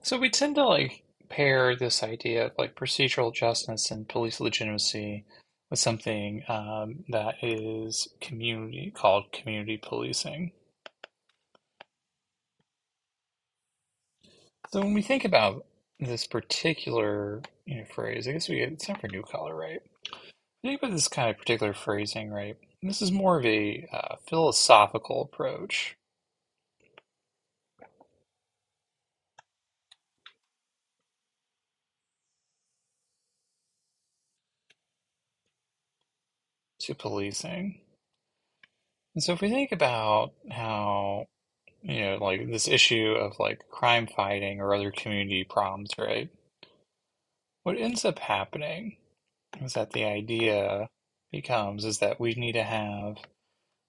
So we tend to pair this idea of procedural justice and police legitimacy with something that is community called community policing. So when we think about this particular phrase, I guess it's time for new color, right? Think about this kind of particular phrasing, right? This is more of a philosophical approach to policing. And so if we think about how this issue of crime fighting or other community problems, right? What ends up happening is that the idea becomes is that we need to have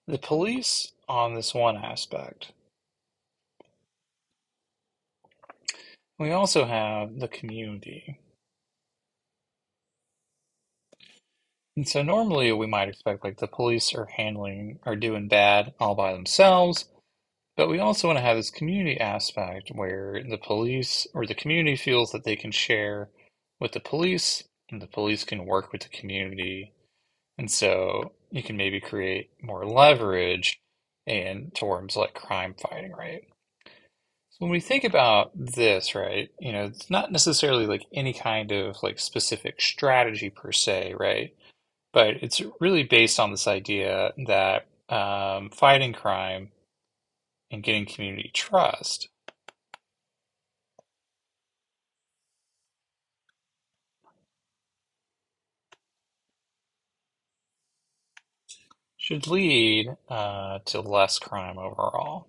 the police on this one aspect. We also have the community. And so normally we might expect the police are doing bad all by themselves, but we also want to have this community aspect where the police or the community feels that they can share with the police and the police can work with the community. And so you can maybe create more leverage in terms crime fighting, right? So when we think about this, right, it's not necessarily any kind of specific strategy per se, right? But it's really based on this idea that fighting crime and getting community trust should lead to less crime overall.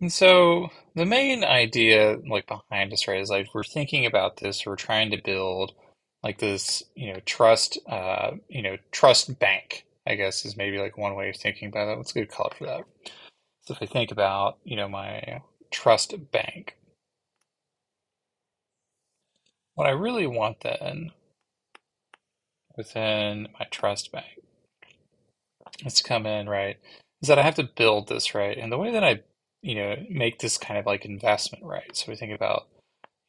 And so the main idea behind us, right, is we're thinking about this, we're trying to build this, trust bank, I guess is maybe one way of thinking about it. What's a good color for that? So if I think about, my trust bank, what I really want then within my trust bank is to come in, right, is that I have to build this, right? And the way that I, make this kind of investment, right? So we think about,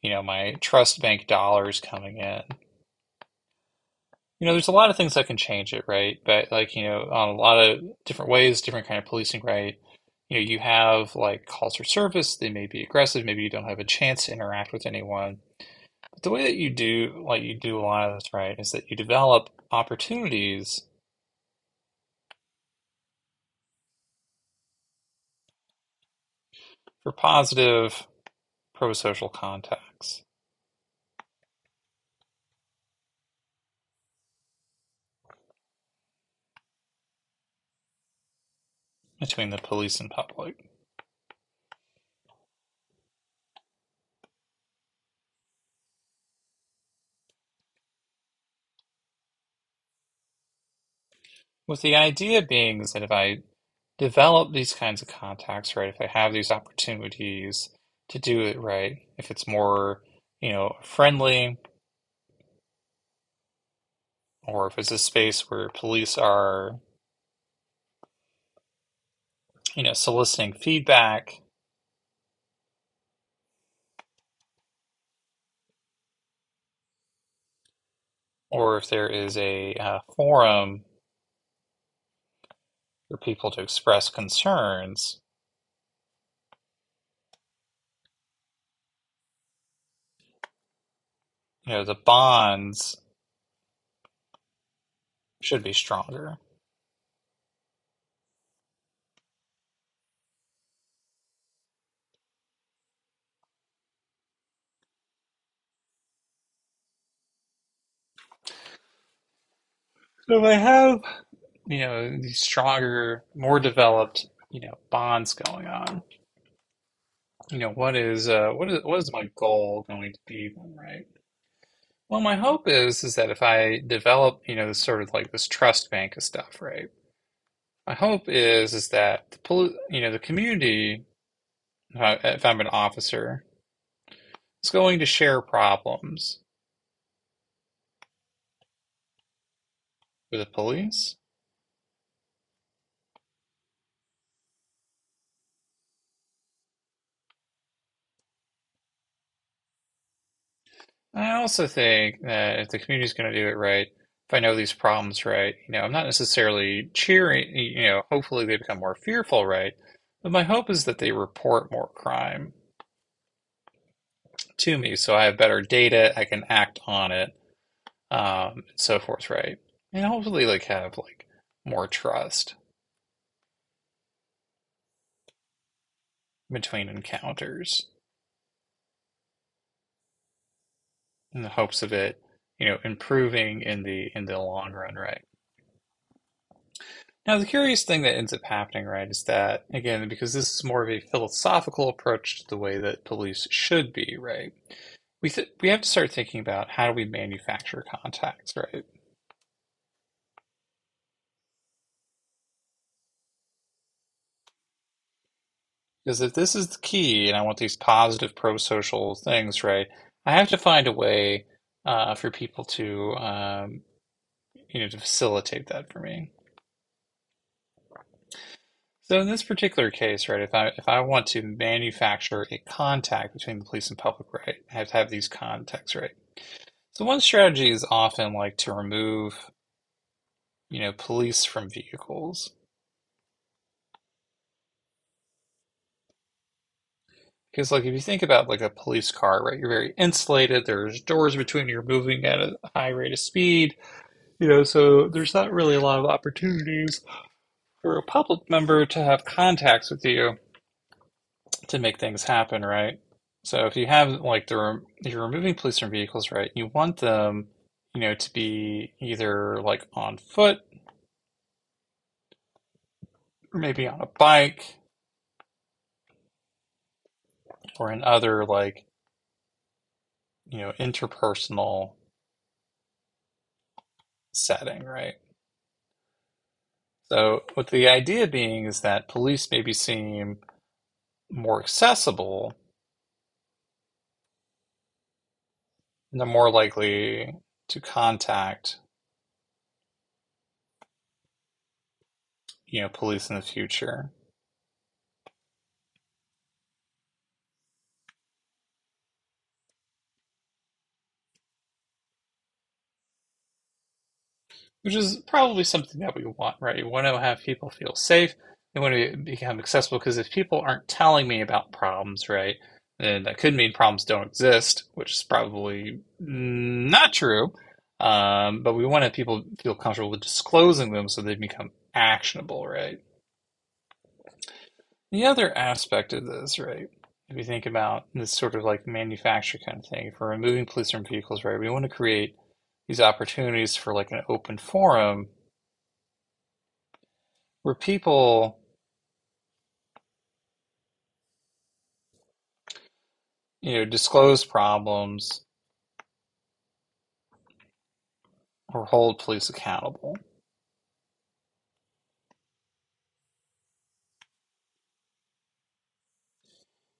my trust bank dollars coming in. There's a lot of things that can change it, right? But on a lot of different ways, different kind of policing, right? You have calls for service, they may be aggressive, maybe you don't have a chance to interact with anyone. But the way that you do a lot of this, right, is that you develop opportunities for positive pro-social contacts between the police and public. With the idea being is that if I develop these kinds of contacts, right, if I have these opportunities to do it right, if it's more, friendly, or if it's a space where police are, soliciting feedback, or if there is a forum for people to express concerns, the bonds should be stronger. So if I have, these stronger, more developed, bonds going on, what is my goal going to be then, right? Well, my hope is that if I develop, this sort of this trust bank of stuff, right? My hope is that the community, if I'm an officer, is going to share problems with the police I also think that if the community's going to do it right, if I know these problems right, I'm not necessarily cheering, hopefully they become more fearful, right? But my hope is that they report more crime to me so I have better data, I can act on it, and so forth, right? And hopefully like have like more trust between encounters in the hopes of it, improving in the long run, right? Now, the curious thing that ends up happening, right, is that, again, because this is more of a philosophical approach to the way that police should be, right, we have to start thinking about how do we manufacture contacts, right? Because if this is the key and I want these positive pro-social things, right, I have to find a way for people to facilitate that for me. So in this particular case, right, if I want to manufacture a contact between the police and public, right, I have to have these contacts, right? So one strategy is often like to remove, police from vehicles. Because like if you think about like a police car, right, you're very insulated, there's doors between you, you're moving at a high rate of speed, so there's not really a lot of opportunities for a public member to have contacts with you to make things happen, right? So if you have like if you're removing police from vehicles, right, you want them, to be either like on foot or maybe on a bike or in other like, interpersonal setting, right? So what the idea being is that police maybe seem more accessible and they're more likely to contact, police in the future. Which is probably something that we want, right? We want to have people feel safe. We want to become accessible because if people aren't telling me about problems, right, then that could mean problems don't exist, which is probably not true. But we want to people feel comfortable with disclosing them so they become actionable, right? The other aspect of this, right, if you think about this sort of like manufacture kind of thing, if we're removing police from vehicles, right, we want to create these opportunities for like an open forum where people, disclose problems or hold police accountable.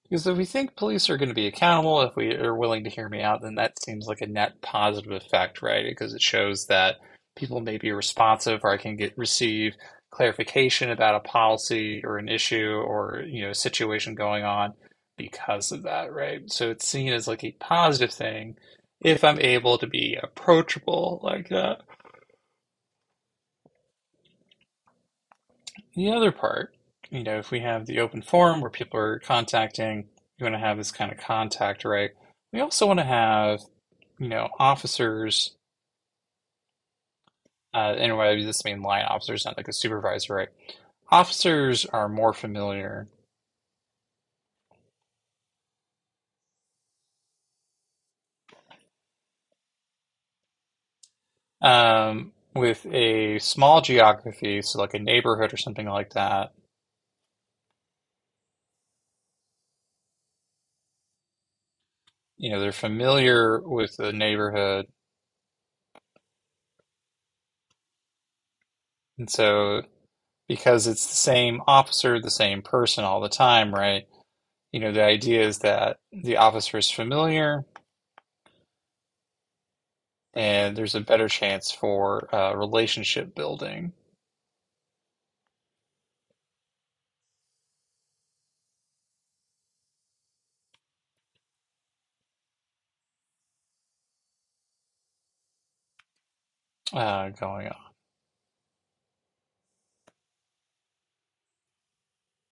Because if we think police are going to be accountable, if we are willing to hear me out, then that seems like a net positive effect, right? Because it shows that people may be responsive, or I can receive clarification about a policy or an issue or a situation going on because of that, right? So it's seen as like a positive thing if I'm able to be approachable like that. The other part, if we have the open forum where people are contacting, you want to have this kind of contact, right? We also want to have, officers, and by this I mean line officers, not like a supervisor, right? Officers are more familiar with a small geography, so like a neighborhood or something like that. They're familiar with the neighborhood, and so because it's the same officer, the same person all the time, right? The idea is that the officer is familiar and there's a better chance for relationship building. going on.